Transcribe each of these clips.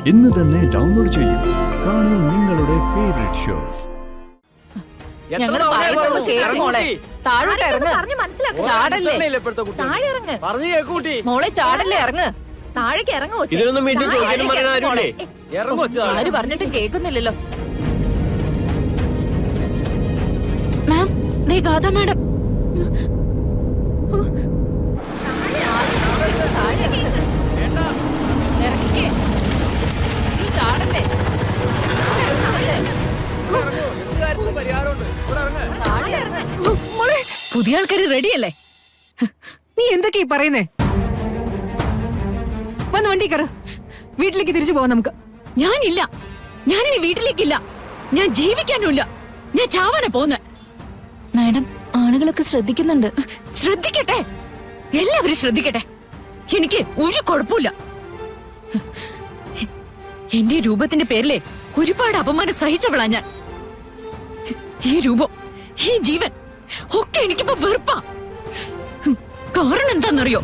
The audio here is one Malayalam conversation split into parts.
ഇന്ന് തന്നെ ഡൗൺലോഡ് ചെയ്യൂ. കാണൂ നിങ്ങളുടെ ഫേവറേറ്റ് ഷോസ്. ഞങ്ങൾ പറയുന്നത് കേൾക്ക് മോളെ. താഴോട്ട് ഇറങ്ങ്. ചാടല്ലേ. താഴെ ഇറങ്ങ് മോളെ. ചാടല്ലേ, ഇറങ്ങ്. താഴേക്ക് ഇറങ്ങോ. ആര് പറഞ്ഞിട്ടും കേൾക്കുന്നില്ലല്ലോ. മാം, ദേ ഗാഥ മാഡം. ഇറങ്ങിക്കേ. ചാടല്ലേ. പുതിയ ആൾക്കാര് റെഡിയല്ലേ? നീ എന്തൊക്കെയാ പറയുന്നേ? വന്ന് വണ്ടി കയറ്. വീട്ടിലേക്ക് തിരിച്ചു പോവാം നമുക്ക്. ഞാനില്ല. ഞാനിനി വീട്ടിലേക്കില്ല. ഞാൻ ജീവിക്കാനുമില്ല. ഞാൻ ചാവാനാ പോന്നെ. മാഡം, ആളുകളൊക്കെ ശ്രദ്ധിക്കുന്നുണ്ട്. ശ്രദ്ധിക്കട്ടെ, എല്ലാവരും ശ്രദ്ധിക്കട്ടെ. എനിക്ക് ഒരു കുഴപ്പമില്ല. എന്റെ രൂപത്തിന്റെ പേരിലെ ഒരുപാട് അപമാനം സഹിച്ചവളാ ഞാൻ. ഈ രൂപം, ഈ ജീവൻ ഒക്കെ എനിക്കിപ്പോ വെറുപ്പാ. കാരണം എന്താന്നറിയോ?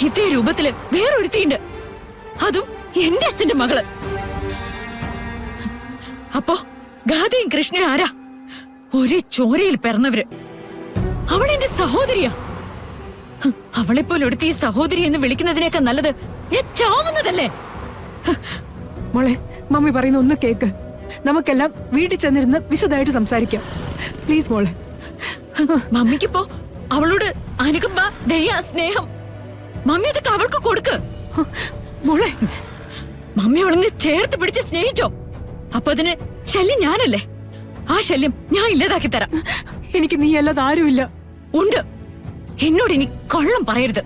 ഇതേ രൂപത്തില് വേറൊരുത്തിയുണ്ട്. അതും എന്റെ അച്ഛന്റെ മകള്. അപ്പോ ഗാഥയും കൃഷ്ണയും ആരാ? ഒരേ ചോരയിൽ പിറന്നവര്. അവളെന്റെ സഹോദരിയാ. അവളെപ്പോലെ ഒരുത്തി ഈ സഹോദരി എന്ന് വിളിക്കുന്നതിനേക്കാൾ നല്ലത് ഞാൻ ചാവുന്നതല്ലേ? മോളെ, മമ്മി പറയുന്ന ഒന്ന് കേക്ക്. നമുക്കെല്ലാം വീട്ടിൽ ചെന്നിരുന്ന് വിശദമായിട്ട് സംസാരിക്കാം. പ്ലീസ് മോളെ. മമ്മിക്കിപ്പോ അവളോട് അനുകമ്പ, ദയ, സ്നേഹം, മമ്മി അതൊക്കെ അവൾക്ക് കൊടുക്ക്. മോളെ, മമ്മി അവളെ ചേർത്ത് പിടിച്ച് സ്നേഹിച്ചോ? അപ്പൊ അതിന് ശല്യം ഞാനല്ലേ? ആ ശല്യം ഞാൻ ഇല്ലാതാക്കി തരാം. എനിക്ക് നീ അല്ലാതെ ആരുമില്ല. ഉണ്ട്. എന്നോട് ഇനി കള്ളം പറയരുത്.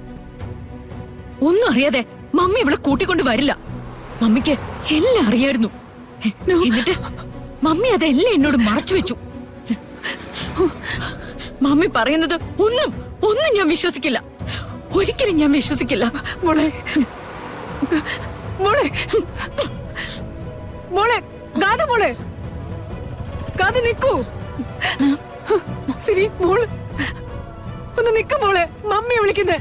ഒന്നും അറിയാതെ മമ്മി ഇവളെ കൂട്ടിക്കൊണ്ട് വരില്ല. മമ്മിക്ക് എല്ലാം അറിയായിരുന്നു. എന്നിട്ട് മമ്മി അതെല്ലാം എന്നോട് മറച്ചു വെച്ചു. മമ്മി പറയുന്നത് ഒന്നും ഞാൻ വിശ്വസിക്കില്ല. ഒരിക്കലും ഞാൻ വിശ്വസിക്കില്ല. മോളെ, മോളെ, മോളെ, ഗാഥ, മോളെ, ഗാഥ നിക്കൂ. ശരി മോള് ഒന്ന് നിക്ക് മോളെ. മമ്മിയെ വിളിക്കുന്നേ.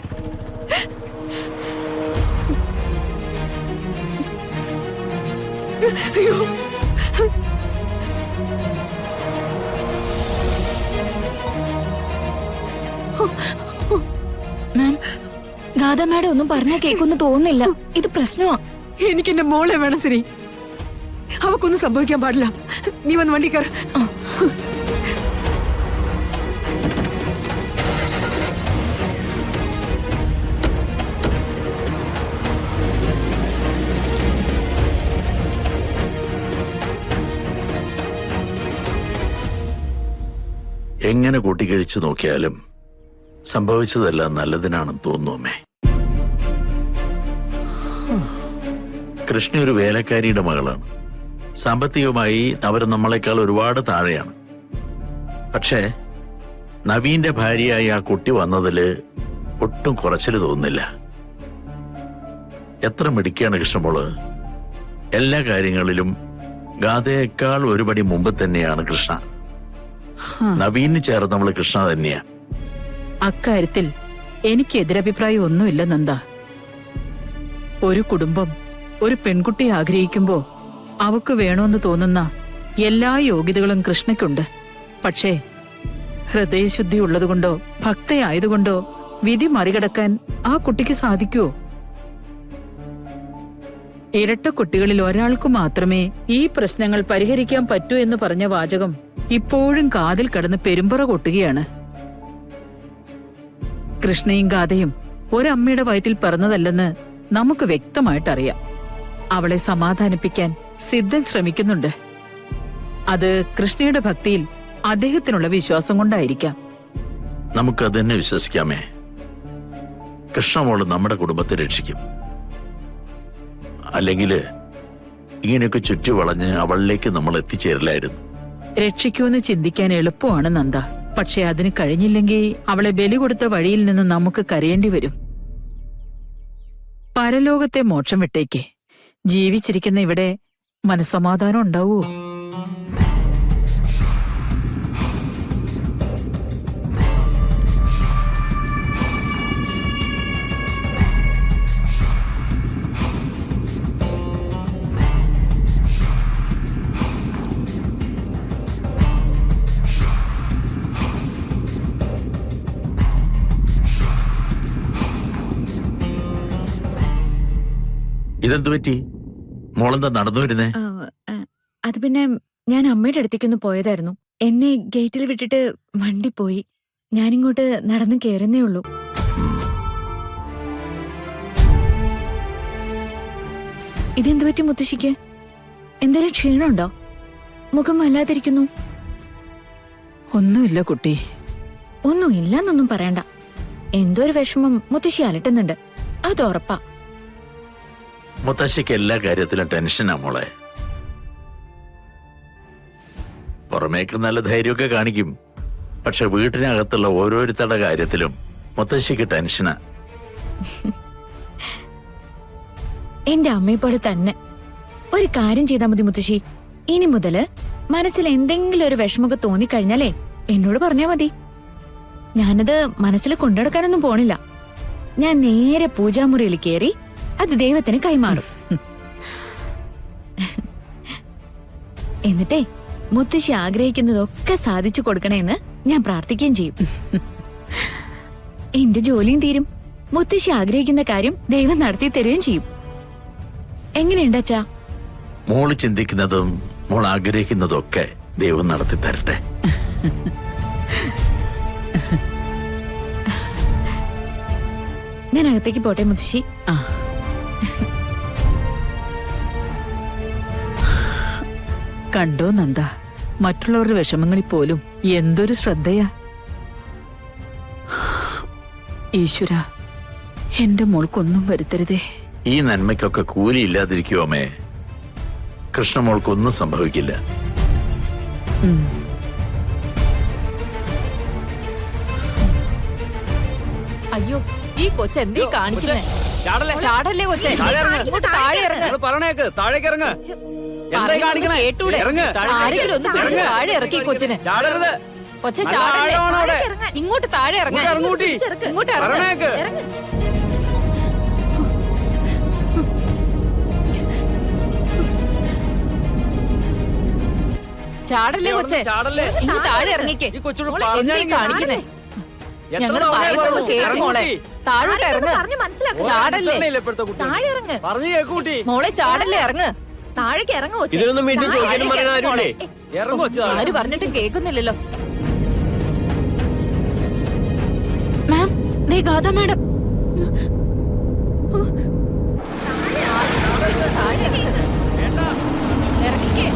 അയ്യോ, മാം, ഗാഥ മാഡം ഒന്നും പറഞ്ഞാ കേൾക്കൊന്നും തോന്നുന്നില്ല. ഇത് പ്രശ്നമാ. എനിക്ക് എന്റെ മോളെ വേണം. ശരി, അവക്കൊന്നും സംഭവിക്കാൻ പാടില്ല. നീ വന്ന് വണ്ടി കയറ്. എങ്ങനെ കൂട്ടിക്കഴിച്ചു നോക്കിയാലും സംഭവിച്ചതെല്ലാം നല്ലതിനാണെന്ന് തോന്നുന്നു. കൃഷ്ണ ഒരു വേലക്കാരിയുടെ മകളാണ്. സാമ്പത്തികമായി അവർ നമ്മളെക്കാൾ ഒരുപാട് താഴെയാണ്. പക്ഷേ നവീന്റെ ഭാര്യയായി ആ കുട്ടി വന്നതില് ഒട്ടും കുറച്ചില് തോന്നുന്നില്ല. എത്ര മിടുക്കിയാണ് കൃഷ്ണമോള്. എല്ലാ കാര്യങ്ങളിലും ഗാഥയേക്കാൾ ഒരുപടി മുമ്പ് തന്നെയാണ് കൃഷ്ണ. നവീന് ചേർന്നവള് കൃഷ്ണ തന്നെയാ. അക്കാര്യത്തിൽ എനിക്ക് എതിരഭിപ്രായം ഒന്നുമില്ല നന്ദ. ഒരു കുടുംബം ഒരു പെൺകുട്ടി ആഗ്രഹിക്കുമ്പോ അവക്ക് വേണമെന്ന് തോന്നുന്ന എല്ലാ യോഗ്യതകളും കൃഷ്ണയ്ക്കുണ്ട്. പക്ഷേ ഹൃദയശുദ്ധി ഉള്ളതുകൊണ്ടോ ഭക്തയായതുകൊണ്ടോ വിധി മറികടക്കാൻ ആ കുട്ടിക്ക് സാധിക്കുവോ? ഇരട്ട കുട്ടികളിൽ ഒരാൾക്ക് മാത്രമേ ഈ പ്രശ്നങ്ങൾ പരിഹരിക്കാൻ പറ്റൂ എന്ന് പറഞ്ഞ വാചകം ഇപ്പോഴും കാതിൽ കടന്ന് പെരുമ്പറ കൊട്ടുകയാണ്. കൃഷ്ണയും ഗാഥയും ഒരമ്മയുടെ വയറ്റിൽ പിറന്നതല്ലെന്ന് നമുക്ക് വ്യക്തമായിട്ടറിയാം. അവളെ സമാധാനിപ്പിക്കാൻ സിദ്ധൻ ശ്രമിക്കുന്നുണ്ട്. അത് കൃഷ്ണയുടെ ഭക്തിയിൽ അദ്ദേഹത്തിനുള്ള വിശ്വാസം കൊണ്ടായിരിക്കാം. നമുക്കതെന്നെ വിശ്വസിക്കാമേ. കൃഷ്ണമോള് നമ്മുടെ കുടുംബത്തെ രക്ഷിക്കും. അല്ലെങ്കിൽ ഇങ്ങനെയൊക്കെ ചുറ്റി വളഞ്ഞ് അവളിലേക്ക് നമ്മൾ എത്തിച്ചേരില്ലായിരുന്നു. രക്ഷിക്കുമെന്ന് ചിന്തിക്കാൻ എളുപ്പമാണ് നന്ദ. പക്ഷെ അതിന് കഴിഞ്ഞില്ലെങ്കിൽ അവളെ ബലി കൊടുത്ത വഴിയിൽ നിന്ന് നമുക്ക് കരയേണ്ടി വരും. പരലോകത്തെ മോക്ഷം വിട്ടേക്ക്. ജീവിച്ചിരിക്കുന്ന ഇവിടെ മനസ്സമാധാനം ഉണ്ടാവോ? ഇതെന്തു പറ്റി? മോളെന്താ നടന്നു വരുന്നേ? അത് പിന്നെ ഞാൻ അമ്മയുടെ അടുത്തേക്കൊന്ന് പോയതായിരുന്നു. എന്നെ ഗേറ്റിൽ വിട്ടിട്ട് വണ്ടി പോയി. ഞാനിങ്ങോട്ട് നടന്നു കയറുന്നേ ഉള്ളൂ. ഇതെന്തു പറ്റി മുത്തശ്ശിക്ക്? എന്തെങ്കിലും ക്ഷീണമുണ്ടോ? മുഖം വല്ലാതിരിക്കുന്നു. ഒന്നുമില്ല കുട്ടി. ഒന്നും ഇല്ലെന്നൊന്നും പറയണ്ട. എന്തോ ഒരു വിഷമം മുത്തശ്ശി അലട്ടുന്നുണ്ട്, അത് ഉറപ്പാ. മുത്തശ്ശിക്ക് എല്ലാ കാര്യത്തിലും ടെൻഷനാ മോളെ. പുറമേക്ക് നല്ല ധൈര്യമൊക്കെ കാണിക്കും, പക്ഷെ വീട്ടിനകത്തുള്ള ഓരോരുത്തരുടെ കാര്യത്തിലും മുത്തശ്ശിക്ക് ടെൻഷനാ. എന്റെ അമ്മയെ പോലെ തന്നെ. ഒരു കാര്യം ചെയ്താൽ മതി മുത്തശ്ശി. ഇനി മുതല് മനസ്സിൽ എന്തെങ്കിലും ഒരു വിഷമമൊക്കെ തോന്നിക്കഴിഞ്ഞാലേ എന്നോട് പറഞ്ഞാ മതി. ഞാനത് മനസ്സിൽ കൊണ്ടുനടക്കാനൊന്നും പോണില്ല. ഞാൻ നേരെ പൂജാമുറിയിൽ കയറി അത് ദൈവത്തിന് കൈമാറും. എന്നിട്ടേ മുത്തശ്ശി ആഗ്രഹിക്കുന്നതൊക്കെ സാധിച്ചു കൊടുക്കണേന്ന് ഞാൻ പ്രാർത്ഥിക്കുകയും ചെയ്യും. എന്റെ ജോലിയും തീരും, മുത്തശ്ശി ആഗ്രഹിക്കുന്ന കാര്യം ദൈവം നടത്തി തരുകയും ചെയ്യും. എങ്ങനെയുണ്ടച്ചാ? മോള് ചിന്തിക്കുന്നതും മോൾ ആഗ്രഹിക്കുന്നതും ഒക്കെ ദൈവം നടത്തി തരട്ടെ. ഞാൻ അകത്തേക്ക് പോട്ടെ മുത്തശ്ശി. ആ. കണ്ടോ നന്ദ, മറ്റുള്ളവരുടെ വിഷമങ്ങളിൽ പോലും എന്തൊരു ശ്രദ്ധയാ. ഈശ്വര, എന്റെ മോൾക്കൊന്നും വരുത്തരുതേ. ഈ നന്മയ്ക്കൊക്കെ കൂലി ഇല്ലാതിരിക്കുമോ അമ്മേ? കൃഷ്ണമോൾക്കൊന്നും സംഭവിക്കില്ല. അയ്യോ, ഈ കൊച്ചെന്തീ കാണിക്കുന്നേ? ചാടല്ലേ കൊച്ചെ, ഇങ്ങോട്ട് താഴെ ഇറങ്ങ്. പറഞ്ഞേക്ക്, താഴേക്ക് ഇറങ്ങ്. എന്തായി കാണിക്കണേ? കേട്ടൂടെ? ഇറങ്ങ്. ആരെങ്കിലും ഒന്ന് പിടിച്ച് താഴെ ഇറക്കി കൊച്ചിനെ. ചാടരുത്. കൊച്ചെ നല്ല ചാടല്ലേ? ആഴമാണ് അവിടെ. ഇങ്ങോട്ട് താഴെ ഇറങ്ങ. ഇങ്ങോട്ട് ഇറങ്ങൂട്ടി. ഇങ്ങോട്ട് പറഞ്ഞേക്ക്. ഇറങ്ങ്. ചാടല്ലേ കൊച്ചെ, ചാടല്ലേ. ഇങ്ങ് താഴെ ഇറങ്ങിക്കേ. ഈ കൊച്ചോട് മോളെ പറഞ്ഞാ എന്തീ കാണിക്കുന്നേ? എത്ര ഞങ്ങൾ തവണയാ പറയുന്നത് പറഞ്ഞു? കേൾക്ക് മോളെ. ഇറങ്ങൂട്ടി. താഴോട്ട് ഇറങ്ങ്. ചാടല്ലേ? ഇത്രയില്ലേ ഇപ്പോഴത്തെ കുട്ടികൾ? താഴെ ഇറങ്ങ്. പറഞ്ഞു കേക്കൂട്ടി. മോളെ ചാടല്ലേ, ഇറങ്ങ്. താഴേക്ക് ഇറങ്ങ് കൊച്ചെ. ഇതിനൊന്നും വീട്ടിൽ താഴേക്ക് ചോദിക്കാനും പറയാൻ ഇറങ്ങ് മോളെ. ആരുമില്ലേ? ഇറങ്ങ് കൊച്ചു താഴെ. ആര് പറഞ്ഞിട്ടും കേൾക്കുന്നില്ലല്ലോ. മാം, ദേ ഗാഥ മാഡം. താഴെ ഇറങ്ങ്. ഇറങ്ങിക്കേ.